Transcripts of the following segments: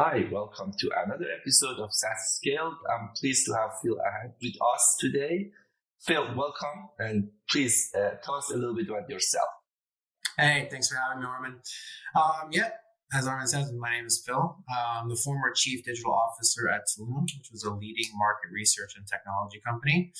Hi, welcome to another episode of SaaS Scaled. I'm pleased to have Phil ahead with us today. Phil, welcome, and please tell us a little bit about yourself. Hey, thanks for having me, Norman. As Norman says, my name is Phil. I'm the former Chief Digital Officer at Toluna, which was a leading market research and technology company.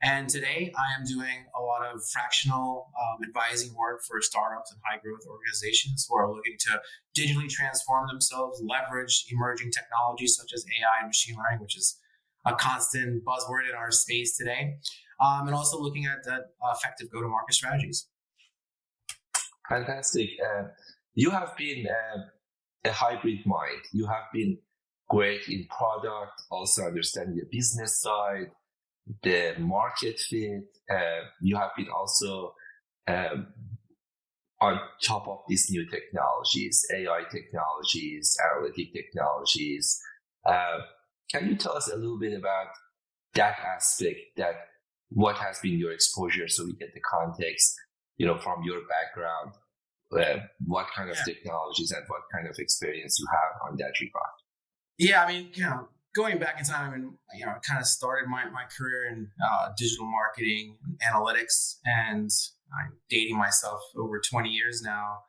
And today I am doing a lot of fractional advising work for startups and high growth organizations who are looking to digitally transform themselves, leverage emerging technologies such as AI and machine learning, which is a constant buzzword in our space today, and also looking at effective go-to-market strategies. Fantastic. You have been a hybrid mind. You have been great in product, also understanding the business side, the market fit. You have been also on top of these new technologies, AI technologies, analytic technologies. Can you tell us a little bit about that aspect, that what has been your exposure so we get the context, from your background, what kind of technologies and what kind of experience you have on that regard? Yeah, going back in time, I kind of started my career in digital marketing, analytics, and I'm dating myself over 20 years now.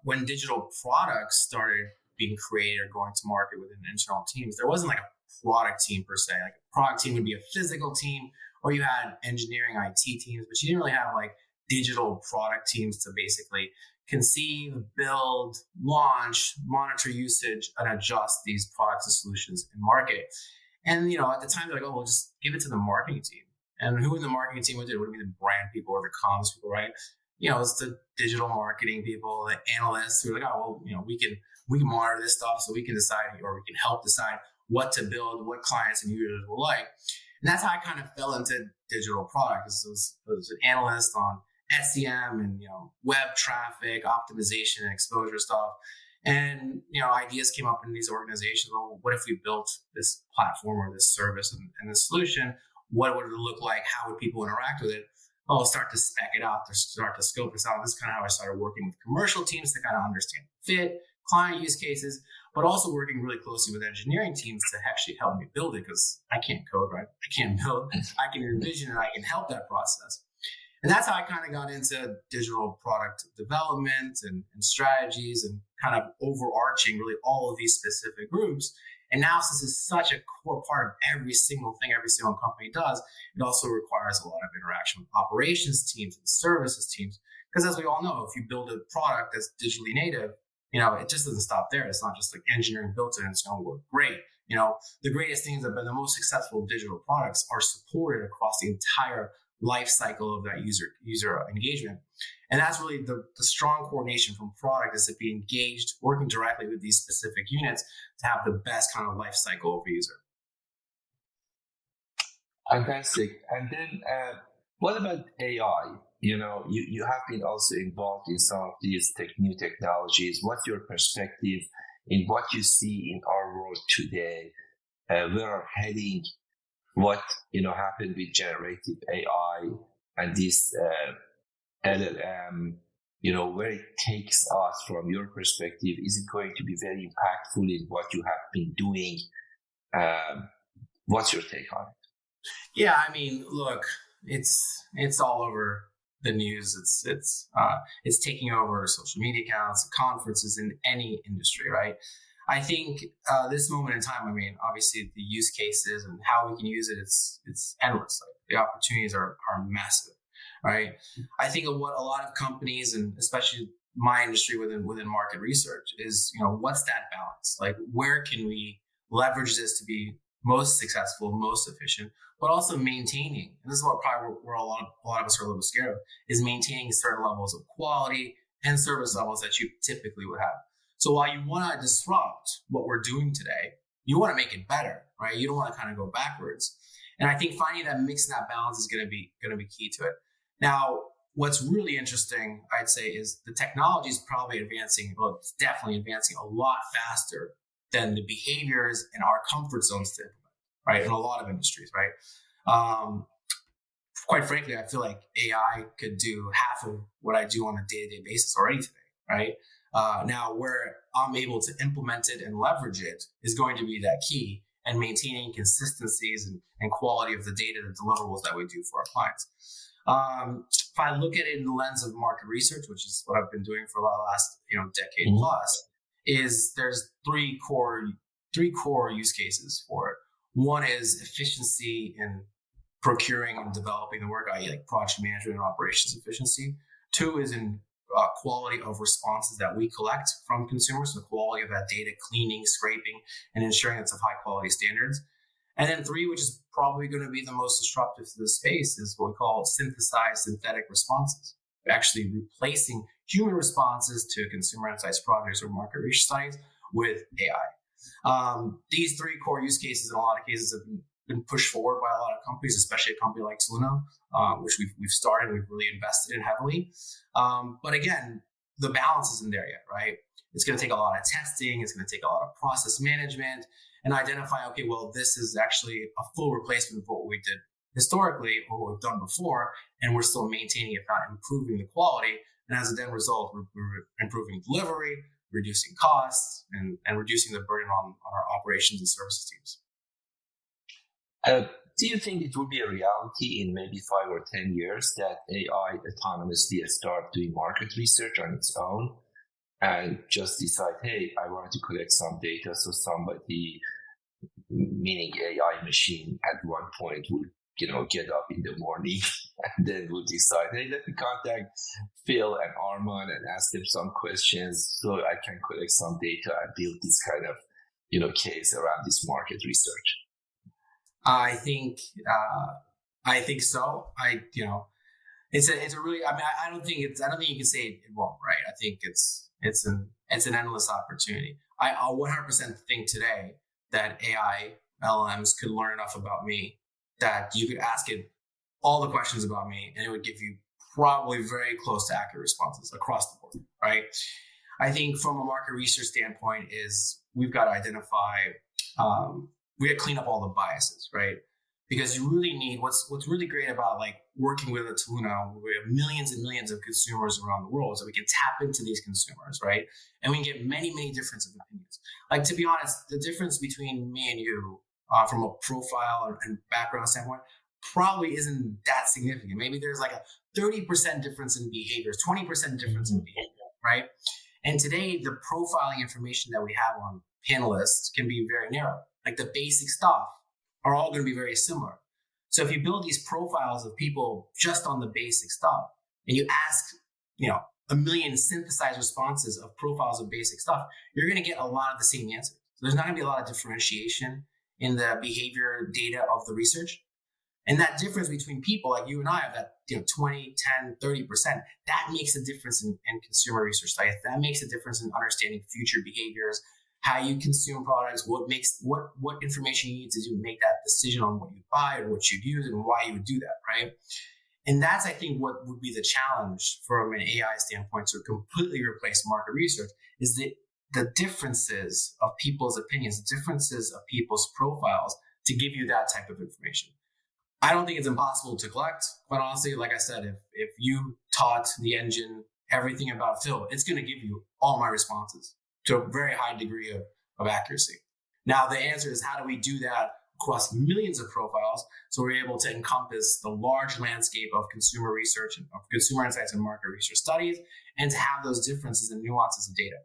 When digital products started being created or going to market within internal teams, there wasn't like a product team per se. Like a product team would be a physical team, or you had engineering IT teams, but you didn't really have like digital product teams to basically conceive, build, launch, monitor usage, and adjust these products and solutions in market. And, at the time, they're like, oh, we'll just give it to the marketing team. And who in the marketing team would do it? Would it be the brand people or the comms people, right? It's the digital marketing people, the analysts who are like, oh, well, we can monitor this stuff so we can decide, or we can help decide what to build, what clients and users will like. And that's how I kind of fell into digital products. I was an analyst on SEM and web traffic optimization and exposure stuff, and ideas came up in these organizations. Well, what if we built this platform or this service and this solution? What would it look like? How would people interact with it? Oh, I'll start to spec it out, to start to scope this out. This is kind of how I started working with commercial teams to kind of understand fit, client use cases, but also working really closely with engineering teams to actually help me build it, because I can't code, right? I can't build. I can envision and I can help that process. And that's how I kind of got into digital product development and strategies, and kind of overarching really all of these specific groups. And now, since it's such a core part of every single thing every single company does, it also requires a lot of interaction with operations teams and services teams. Because as we all know, if you build a product that's digitally native, it just doesn't stop there. It's not just like engineering built it and it's going to work great. The greatest things that have been the most successful digital products are supported across the entire life cycle of that user engagement. And that's really the strong coordination from product, is to be engaged, working directly with these specific units to have the best kind of life cycle of a user. Fantastic. And then what about AI? You have been also involved in some of these new technologies. What's your perspective in what you see in our world today? Where are heading? What happened with generative AI and this LLM? Where it takes us from your perspective? Is it going to be very impactful in what you have been doing? What's your take on it? Yeah, look, it's all over the news. It's taking over social media accounts, conferences in any industry, right? I think this moment in time, obviously the use cases and how we can use it, it's endless. Like, the opportunities are massive, right? I think of what a lot of companies, and especially my industry within market research, is, what's that balance? Like, where can we leverage this to be most successful, most efficient, but also maintaining, and this is what probably where a lot of us are a little scared of, is maintaining certain levels of quality and service levels that you typically would have. So while you want to disrupt what we're doing today, you want to make it better, right? You don't want to kind of go backwards. And I think finding that mix and that balance is going to be key to it. Now, what's really interesting, I'd say, is the technology is probably advancing. Well, it's definitely advancing a lot faster than the behaviors and our comfort zones to implement, right? In a lot of industries, right? Quite frankly, I feel like AI could do half of what I do on a day-to-day basis already today, right? Now, where I'm able to implement it and leverage it is going to be that key, and maintaining consistencies and quality of the data, the deliverables that we do for our clients. If I look at it in the lens of market research, which is what I've been doing for the last decade plus, is there's three core use cases for it. One is efficiency in procuring and developing the work, i.e., like project management and operations efficiency. Two is in quality of responses that we collect from consumers, the quality of that data, cleaning, scraping, and ensuring it's of high quality standards. And then three, which is probably going to be the most disruptive to the space, is what we call synthesized synthetic responses. Actually replacing human responses to consumer insights projects or market research studies with AI. These three core use cases in a lot of cases have been pushed forward by a lot of companies, especially a company like Toluna, which we've started, we've really invested in heavily. But again, the balance isn't there yet, right? It's going to take a lot of testing. It's going to take a lot of process management and identify, okay, well, this is actually a full replacement of what we did historically or what we've done before, and we're still maintaining, if not improving, the quality. And as a then result, we're improving delivery, reducing costs, and reducing the burden on our operations and services teams. Do you think it will be a reality in maybe 5 or 10 years that AI autonomously start doing market research on its own and just decide, hey, I want to collect some data, so somebody, meaning AI machine, at one point will get up in the morning and then will decide, hey, let me contact Phil and Armand and ask them some questions so I can collect some data and build this kind of case around this market research? I think so. It's a really. I mean, I don't think you can say it won't. Right. I think it's an endless opportunity. I 100% think today that AI LLMs could learn enough about me that you could ask it all the questions about me, and it would give you probably very close to accurate responses across the board. Right. I think from a market research standpoint, is we've got to identify. We got to clean up all the biases, right? Because you really need what's really great about like working with a Toluna. We have millions and millions of consumers around the world, so we can tap into these consumers, right? And we can get many difference of opinions. Like, to be honest, the difference between me and you from a profile and background standpoint probably isn't that significant. Maybe there's like a 30% difference in behaviors, 20% difference in behavior, right? And today, the profiling information that we have on panelists can be very narrow. Like the basic stuff are all going to be very similar. So if you build these profiles of people just on the basic stuff, and you ask, a million synthesized responses of profiles of basic stuff, you're going to get a lot of the same answers. So there's not going to be a lot of differentiation in the behavior data of the research. And that difference between people like you and I, of that 20, 10, 30%, that makes a difference in consumer research studies. That makes a difference in understanding future behaviors, how you consume products, what information you need to do to make that decision on what you buy or what you'd use and why you would do that, right? And that's, I think, what would be the challenge from an AI standpoint to completely replace market research is the differences of people's opinions, the differences of people's profiles to give you that type of information. I don't think it's impossible to collect, but honestly, like I said, if you taught the engine everything about Phil, it's going to give you all my responses to a very high degree of accuracy. Now, the answer is, how do we do that across millions of profiles so we're able to encompass the large landscape of consumer research and of consumer insights and market research studies, and to have those differences and nuances of data?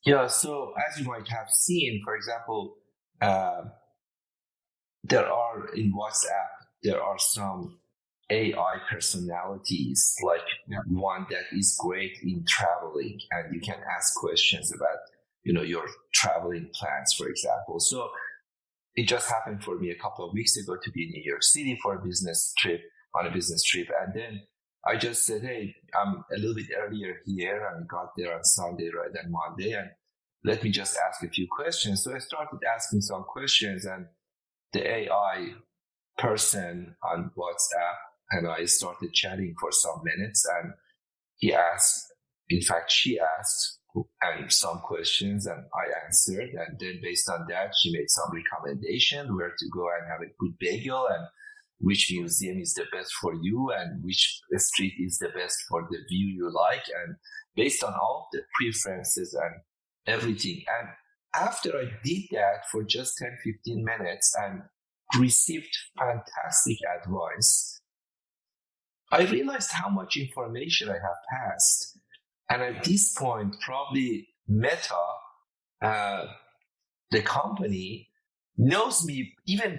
Yeah, so as you might have seen, for example, there are in WhatsApp, there are some AI personalities, like one that is great in traveling, and you can ask questions about, your traveling plans, for example. So it just happened for me a couple of weeks ago to be in New York City for a business trip, and then I just said, hey, I'm a little bit earlier here, and got there on Sunday rather than Monday, and let me just ask a few questions. So I started asking some questions, and the AI person on WhatsApp and I started chatting for some minutes, and she asked and some questions, and I answered, and then based on that, she made some recommendation where to go and have a good bagel and which museum is the best for you and which street is the best for the view you like, and based on all the preferences and everything. And after I did that for just 10-15 minutes and received fantastic advice, I realized how much information I have passed. And at this point, probably Meta, the company, knows me even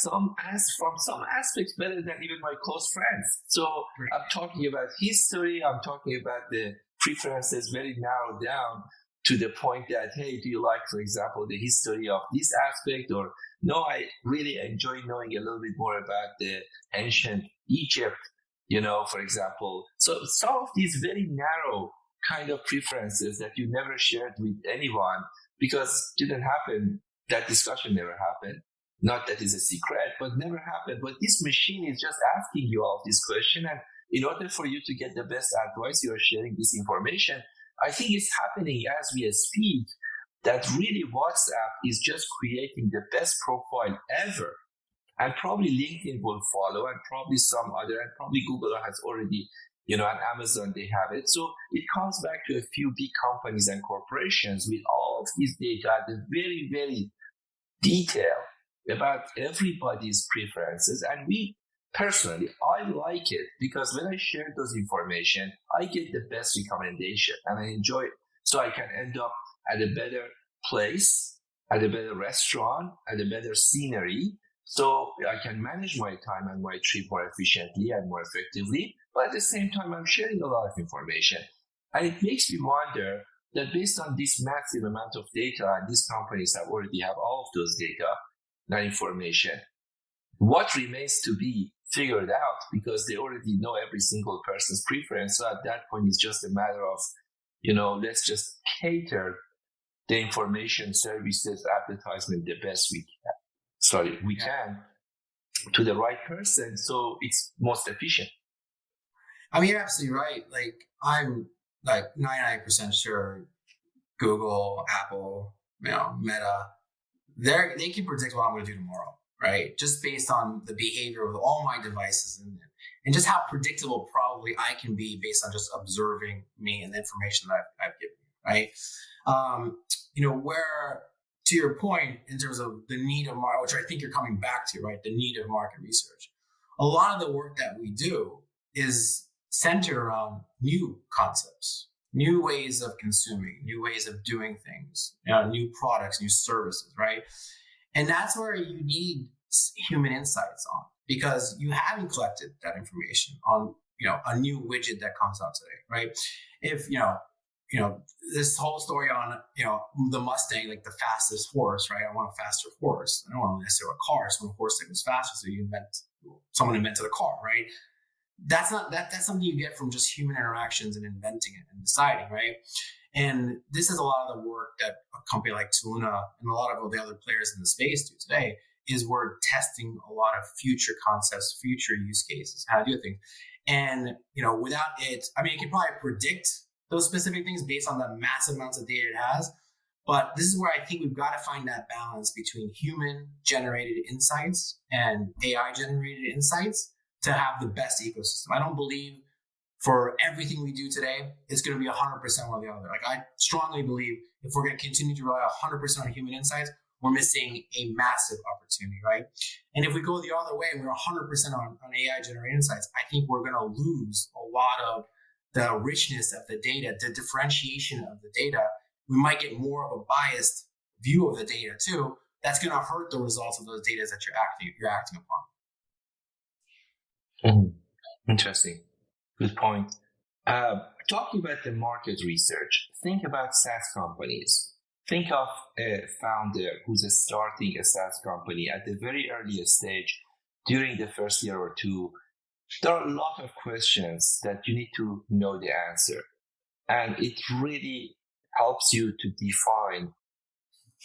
from some aspects better than even my close friends. So I'm talking about history, I'm talking about the preferences very narrowed down to the point that, hey, do you like, for example, the history of this aspect? Or no, I really enjoy knowing a little bit more about the ancient Egypt, for example. So some of these very narrow kind of preferences that you never shared with anyone because it didn't happen. That discussion never happened. Not that it's a secret, but never happened. But this machine is just asking you all this question. And in order for you to get the best advice, you're sharing this information. I think it's happening as we speak, that really WhatsApp is just creating the best profile ever. And probably LinkedIn will follow, and probably some other, and probably Google has already, and Amazon, they have it. So it comes back to a few big companies and corporations with all of these data at a very, very detail about everybody's preferences. And personally, I like it because when I share those information, I get the best recommendation and I enjoy it. So I can end up at a better place, at a better restaurant, at a better scenery. So I can manage my time and my trip more efficiently and more effectively. But at the same time, I'm sharing a lot of information. And it makes me wonder that based on this massive amount of data, and these companies already have all of those data and information, what remains to be figured out, because they already know every single person's preference. So at that point, it's just a matter of, let's just cater the information, services, advertisement the best we can to the right person, so it's most efficient. I mean, you're absolutely right. Like, I'm like 99% sure Google, Apple, Meta, they can predict what I'm going to do tomorrow, right? Just based on the behavior of all my devices and just how predictable probably I can be based on just observing me and the information that I've given you, right? Where, to your point, in terms of the need of market, which I think you're coming back to, right? The need of market research. A lot of the work that we do is centered around new concepts, new ways of consuming, new ways of doing things, new products, new services, right? And that's where you need human insights on, because you haven't collected that information on, a new widget that comes out today, right? If, this whole story on, the Mustang, like the fastest horse, right? I want a faster horse. I don't want necessarily a car. So a horse that goes faster. So someone invented a car, right? That's something you get from just human interactions and inventing it and deciding, right? And this is a lot of the work that a company like Toluna and a lot of the other players in the space do today, is we're testing a lot of future concepts, future use cases, how to do things. And, without it, I mean, it can probably predict those specific things based on the massive amounts of data it has. But this is where I think we've got to find that balance between human-generated insights and AI-generated insights to have the best ecosystem. I don't believe for everything we do today, it's going to be 100% one or the other. Like, I strongly believe if we're going to continue to rely 100% on human insights, we're missing a massive opportunity, right? And if we go the other way and we're 100% on AI-generated insights, I think we're going to lose a lot of the richness of the data, the differentiation of the data. We might get more of a biased view of the data too. That's going to hurt the results of those data that you're acting upon. Interesting. Good point. Talking about the market research, think about SaaS companies. Think of a founder who's starting a SaaS company at the very earliest stage. During the first year or two, there are a lot of questions that you need to know the answer. And it really helps you to define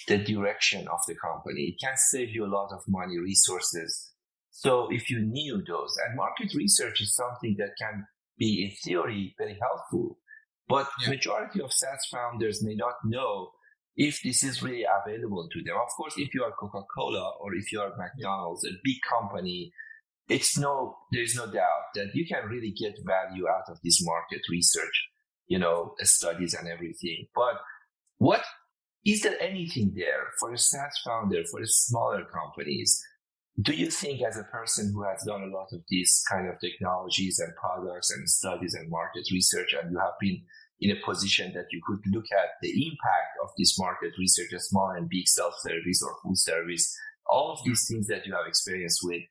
the direction of the company. It can save you a lot of money, resources. So if you knew those, and market research is something that can be, in theory, very helpful, but majority of SaaS founders may not know if this is really available to them. Of course, if you are Coca-Cola or if you are McDonald's, a big company, there's no doubt that you can really get value out of this market research, studies and everything. But what is there anything there for a SaaS founder, for the smaller companies? Do you think, as a person who has done a lot of these kind of technologies and products and studies and market research, and you have been in a position that you could look at the impact of this market research, a small and big self-service or full service, all of these things that you have experience with,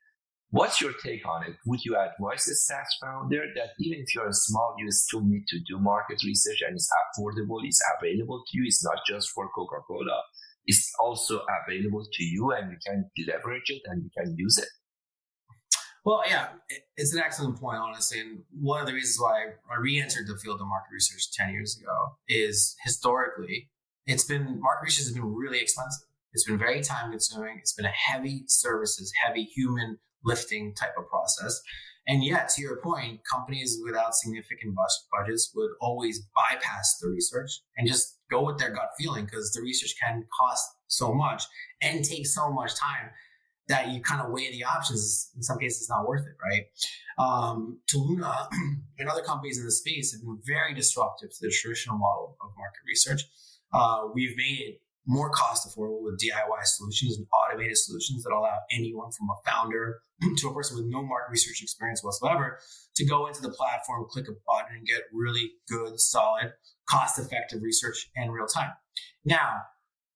what's your take on it? Would you advise a SaaS founder that even if you're small, you still need to do market research and it's affordable, it's available to you, it's not just for Coca-Cola, it's also available to you and you can leverage it and you can use it? Well, yeah, it's an excellent point, honestly. And one of the reasons why I re-entered the field of market research 10 years ago is historically, market research has been really expensive. It's been very time consuming. It's been a heavy services, heavy human lifting type of process. And yet, to your point, companies without significant budgets would always bypass the research and just go with their gut feeling, because the research can cost so much and take so much time that you kind of weigh the options. In some cases, it's not worth it, right? Toluna and other companies in the space have been very disruptive to the traditional model of market research. We've made it more cost affordable with DIY solutions and automated solutions that allow anyone from a founder to a person with no market research experience whatsoever to go into the platform, click a button, and get really good, solid, cost-effective research in real time. Now,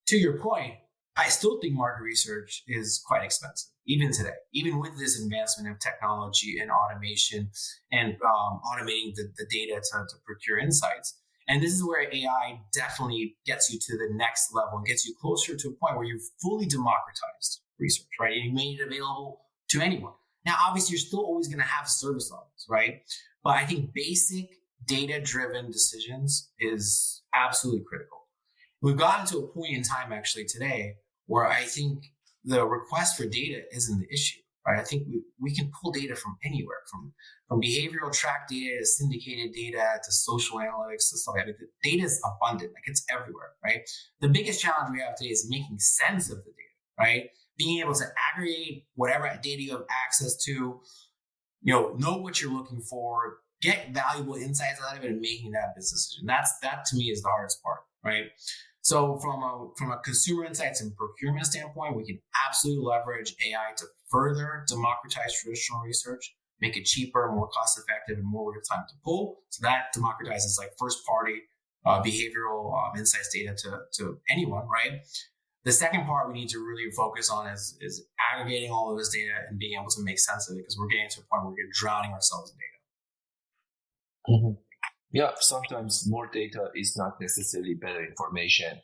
to your point, I still think market research is quite expensive, even today, even with this advancement of technology and automation and automating the data to procure insights. And this is where AI definitely gets you to the next level and gets you closer to a point where you've fully democratized research, right? And you made it available to anyone. Now, obviously, you're still always going to have service levels, right? But I think basic data-driven decisions is absolutely critical. We've gotten to a point in time actually today where I think the request for data isn't the issue, right? I think we can pull data from anywhere, from behavioral track data to syndicated data to social analytics to stuff like that. The data is abundant, like it's everywhere, right? The biggest challenge we have today is making sense of the data, right? Being able to aggregate whatever data you have access to, know what you're looking for, get valuable insights out of it, and making that business decision. That to me is the hardest part, right? So from a consumer insights and procurement standpoint, we can absolutely leverage AI to further democratize traditional research, make it cheaper, more cost effective, and more real time to pull. So that democratizes like first party behavioral insights data to anyone, right? The second part we need to really focus on is aggregating all of this data and being able to make sense of it, because we're getting to a point where we're drowning ourselves in data. Mm-hmm. Yeah, sometimes more data is not necessarily better information.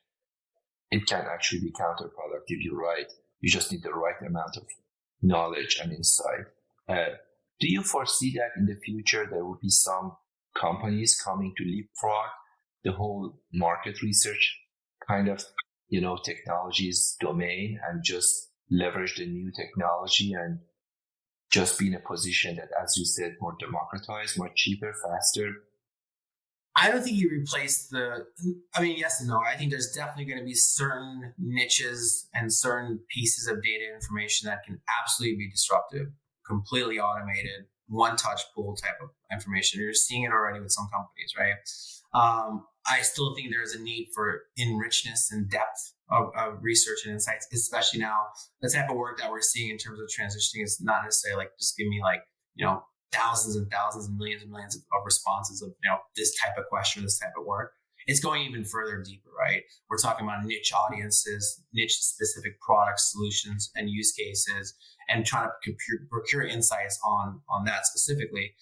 It can actually be counterproductive. You're right. You just need the right amount of knowledge and insight. Do you foresee that in the future there will be some companies coming to leapfrog the whole market research kind of, technologies domain and just leverage the new technology and just be in a position that, as you said, more democratized, more cheaper, faster? I don't think you replace yes and no. I think there's definitely going to be certain niches and certain pieces of data information that can absolutely be disruptive, completely automated, one-touch pool type of information. You're seeing it already with some companies, right? I still think there's a need for enrichment and depth of research and insights, especially now. The type of work that we're seeing in terms of transitioning is not necessarily like, just give me thousands and thousands and millions of responses of this type of question, this type of work. It's going even further deeper, right? We're talking about niche audiences, niche specific products, solutions, and use cases, and trying to procure insights on that specifically.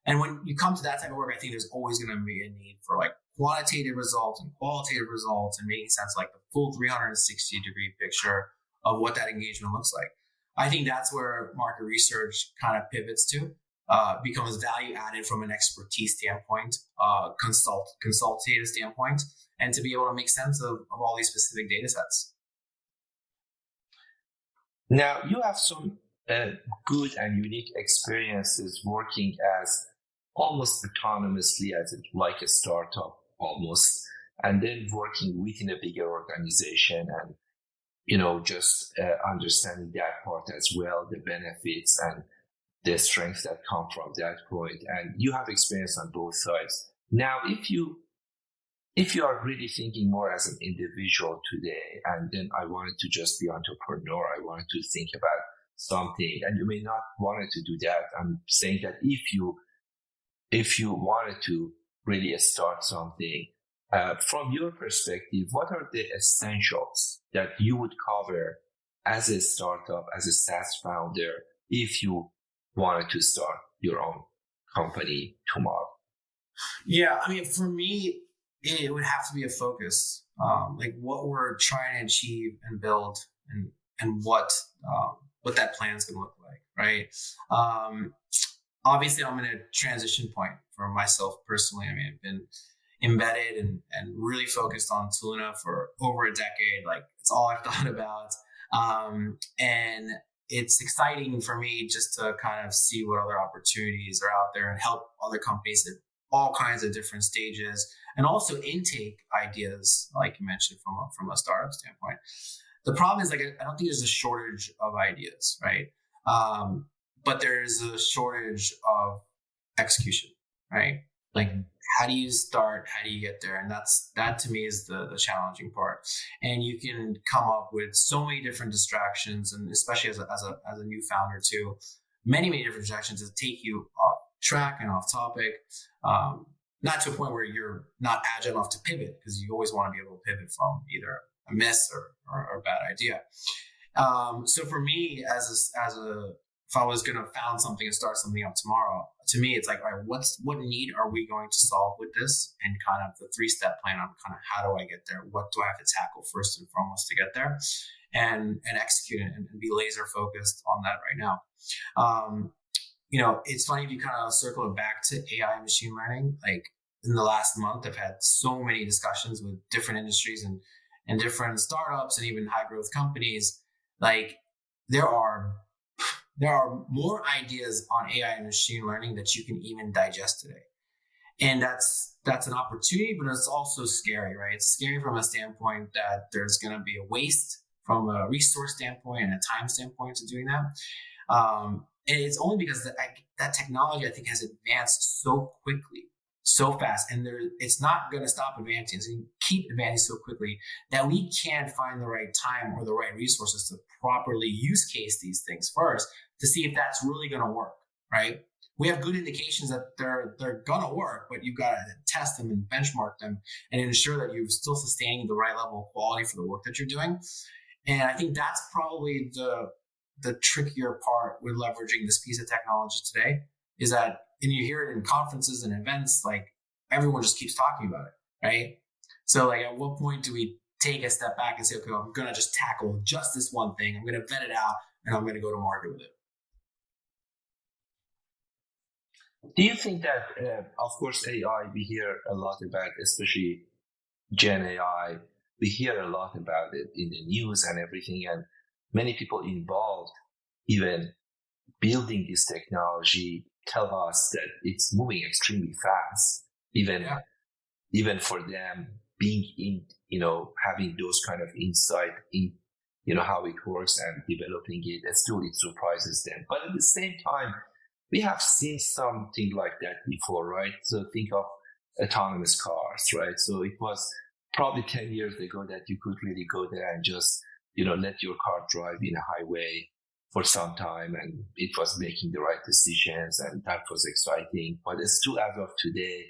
And when you come to that type of work, I think there's always going to be a need for like quantitative results and qualitative results, and making sense like the full 360-degree picture of what that engagement looks like. I think that's where market research kind of pivots to. Becomes value added from an expertise standpoint, consultative standpoint, and to be able to make sense of all these specific data sets. Now, you have some good and unique experiences working as almost autonomously as like a startup almost, and then working within a bigger organization and, just understanding that part as well, the benefits and the strengths that come from that point, and you have experience on both sides. Now, if you are really thinking more as an individual today, and then I wanted to just be entrepreneur, I wanted to think about something, and you may not wanted to do that. I'm saying that if you wanted to really start something, from your perspective, what are the essentials that you would cover as a startup, as a SaaS founder, if you wanted to start your own company tomorrow? Yeah, I mean, for me, it would have to be a focus, like what we're trying to achieve and build, and what that plan is going to look like, right? Obviously, I'm in a transition point for myself personally. I mean, I've been embedded and really focused on Toluna for over a decade. Like, it's all I've thought about. And it's exciting for me just to kind of see what other opportunities are out there and help other companies at all kinds of different stages, and also intake ideas, like you mentioned, from a startup standpoint. The problem is, like, I don't think there's a shortage of ideas, right? But there's a shortage of execution, right? Like, how do you start? How do you get there? And that to me is the challenging part. And you can come up with so many different distractions, and especially as a new founder too, many different distractions that take you off track and off topic. Not to a point where you're not agile enough to pivot, because you always want to be able to pivot from either a miss or a bad idea. So for me, if I was going to found something and start something up tomorrow, to me, it's like, all right, what need are we going to solve with this? And kind of the 3-step plan on kind of how do I get there? What do I have to tackle first and foremost to get there, and execute it, and be laser focused on that right now. It's funny if you kind of circle it back to AI and machine learning. Like, in the last month, I've had so many discussions with different industries and different startups and even high growth companies. Like, there are more ideas on AI and machine learning that you can even digest today. And that's an opportunity, but it's also scary, right? It's scary from a standpoint that there's going to be a waste from a resource standpoint and a time standpoint to doing that. And it's only because that technology, I think, has advanced so quickly, so fast, and it's not going to stop advancing. It's going to keep advancing so quickly that we can't find the right time or the right resources to properly use case these things first to see if that's really going to work, right? We have good indications that they're going to work, but you've got to test them and benchmark them and ensure that you're still sustaining the right level of quality for the work that you're doing. And I think that's probably the trickier part with leveraging this piece of technology today, is that, and you hear it in conferences and events, like, everyone just keeps talking about it, right? So, like, at what point do we take a step back and say, okay, well, I'm going to just tackle just this one thing. I'm going to vet it out and I'm going to go to market with it. Do you think that, of course, AI, we hear a lot about, especially Gen AI, we hear a lot about it in the news and everything, and many people involved, even building this technology, tell us that it's moving extremely fast. Even for them being in, having those kind of insight in, how it works and developing it, and still it surprises them. But at the same time, we have seen something like that before, right? So think of autonomous cars, right? So it was probably 10 years ago that you could really go there and just, let your car drive in a highway for some time, and it was making the right decisions, and that was exciting. But it's still, as of today,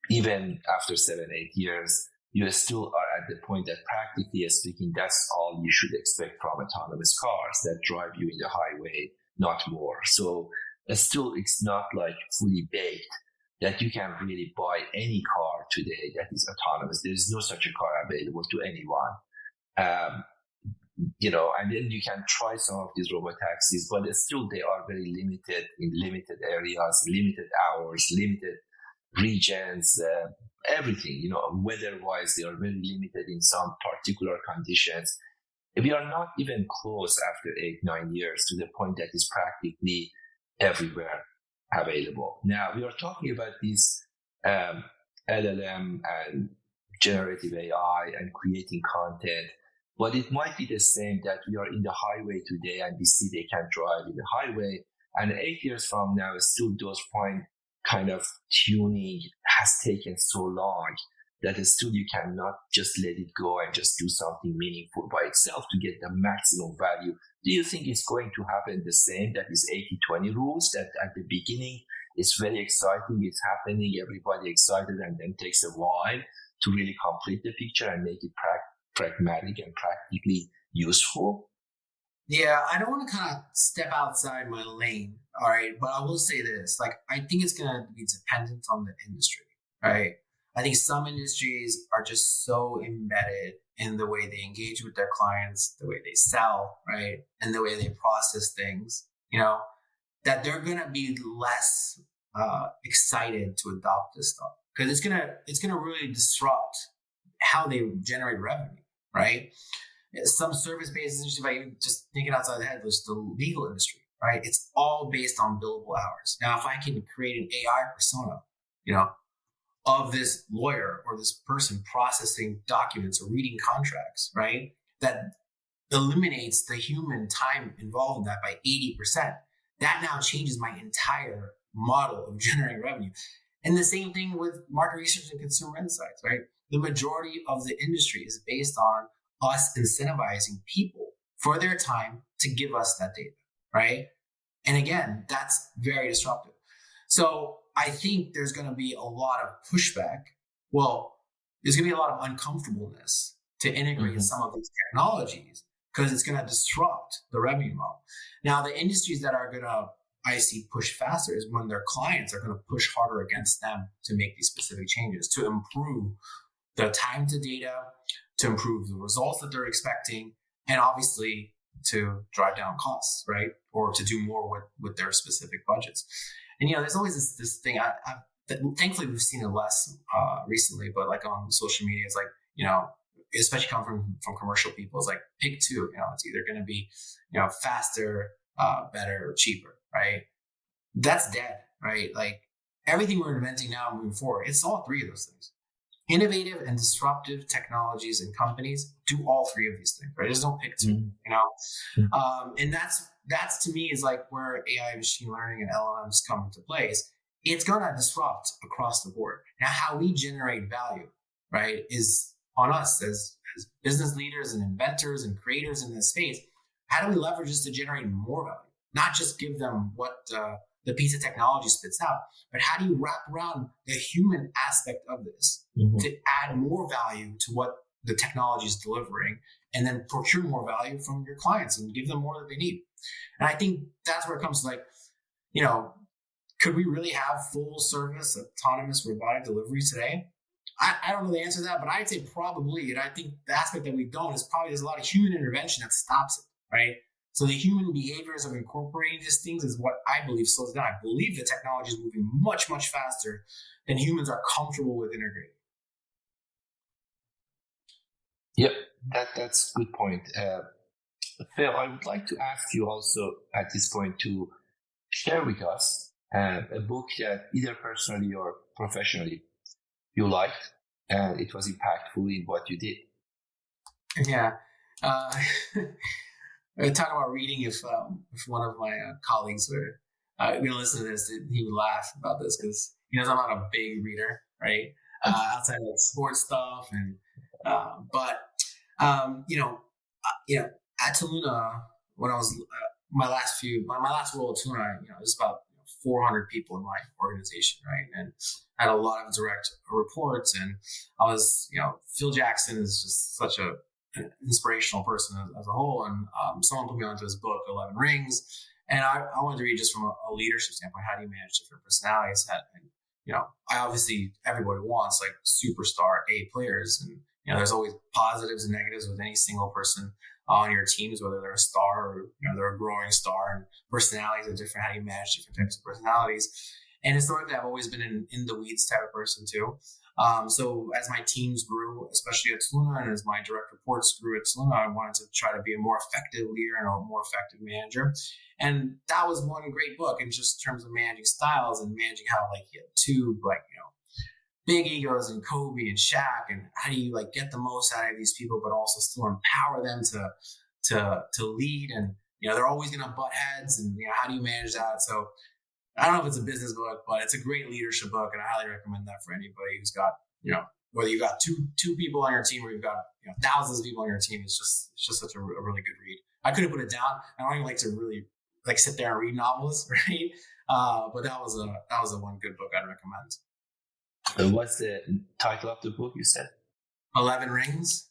even after 7-8 years, you still are at the point that, practically speaking, that's all you should expect from autonomous cars that drive you in the highway, not more. So still, it's not like fully baked that you can really buy any car today that is autonomous. There is no such a car available to anyone. And then you can try some of these robot taxis, but still they are very limited in limited areas, limited hours, limited regions, everything, weather-wise, they are very limited in some particular conditions. We are not even close after 8-9 years to the point that is practically everywhere available. Now, we are talking about this LLM and generative AI and creating content, but it might be the same that we are in the highway today and we see they can drive in the highway, And 8 years from now, still those fine kind of tuning has taken so long that still you cannot just let it go and just do something meaningful by itself to get the maximum value. Do you think it's going to happen the same? That is 80-20 rules, that at the beginning it's very exciting, it's happening, everybody excited, and then takes a while to really complete the picture and make it pragmatic and practically useful? Yeah, I don't want to kind of step outside my lane, all right, but I will say this: like, I think it's going to be dependent on the industry, right? I think some industries are just so embedded in the way they engage with their clients, the way they sell, right, and the way they process things, that they're going to be less excited to adopt this stuff because it's gonna really disrupt how they generate revenue, right? Some service-based industry, if I just thinking outside the head, was the legal industry, right? It's all based on billable hours. Now, if I can create an AI persona, of this lawyer or this person processing documents or reading contracts, right, that eliminates the human time involved in that by 80%, that now changes my entire model of generating revenue. And the same thing with market research and consumer insights, right? The majority of the industry is based on us incentivizing people for their time to give us that data, right? And again, that's very disruptive. So I think there's going to be a lot of pushback. Well, there's going to be a lot of uncomfortableness to integrate some of these technologies because it's going to disrupt the revenue model. Now, the industries that are going to, I see, push faster is when their clients are going to push harder against them to make these specific changes, to improve the time to data, to improve the results that they're expecting, and obviously to drive down costs, right? Or to do more with their specific budgets. And, there's always this thing, thankfully we've seen it less recently, but like on social media, it's like, especially coming from commercial people, it's like, pick two, it's either going to be, faster, better, or cheaper, right? That's dead, right? Like everything we're inventing now moving forward, it's all three of those things. Innovative and disruptive technologies and companies do all three of these things, right? There's no pick two, and that's to me is like where AI, machine learning, and LLMs come into place. It's gonna disrupt across the board. Now, how we generate value, right, is on us as business leaders and inventors and creators in this space. How do we leverage this to generate more value? Not just give them what the piece of technology spits out, but how do you wrap around the human aspect of this to add more value to what the technology is delivering, and then procure more value from your clients and give them more that they need? And I think that's where it comes to like, could we really have full service autonomous robotic delivery today? I don't know the answer to that, but I'd say probably. And I think the aspect that we don't is probably there's a lot of human intervention that stops it, right? So the human behaviors of incorporating these things is what I believe slows down. I believe the technology is moving much, much faster than humans are comfortable with integrating. Yep, that's a good point. Phil, I would like to ask you also at this point to share with us a book that either personally or professionally you liked and it was impactful in what you did. Yeah. I talk about reading. If one of my colleagues were going to listen to this, he would laugh about this because he knows I'm not a big reader, right? Outside of sports stuff, and at Toluna, when I was my last role at Toluna, it was about 400 people in my organization, right? And I had a lot of direct reports, and I was, Phil Jackson is just such an inspirational person as a whole, and someone put me onto his book 11 Rings, and I wanted to read just from a leadership standpoint, how do you manage different personalities? And I obviously, everybody wants like superstar A players, and there's always positives and negatives with any single person on your teams, whether they're a star or they're a growing star, and personalities are different. How do you manage different types of personalities? And historically, I've always been in the weeds type of person too. So as my teams grew, especially at Toluna, and as my direct reports grew at Toluna, I wanted to try to be a more effective leader and a more effective manager. And that was one great book in just terms of managing styles and managing how you had two big egos and Kobe and Shaq, and how do you get the most out of these people, but also still empower them to lead they're always going to butt heads, and how do you manage that? So I don't know if it's a business book, but it's a great leadership book, and I highly recommend that for anybody who's got, whether you've got two people on your team or you've got thousands of people on your team. It's just such a really good read. I couldn't put it down. I don't even like to really sit there and read novels, right? But that was a one good book I'd recommend. What's the title of the book you said? 11 Rings.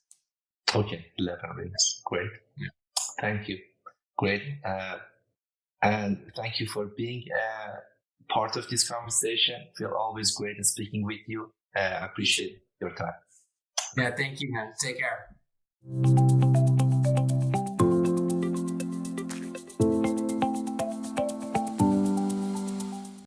Okay, 11 Rings. Great. Yeah. Thank you. Great. And thank you for being part of this conversation. Feel always great speaking with you. I appreciate your time. Yeah, thank you, man. Take care.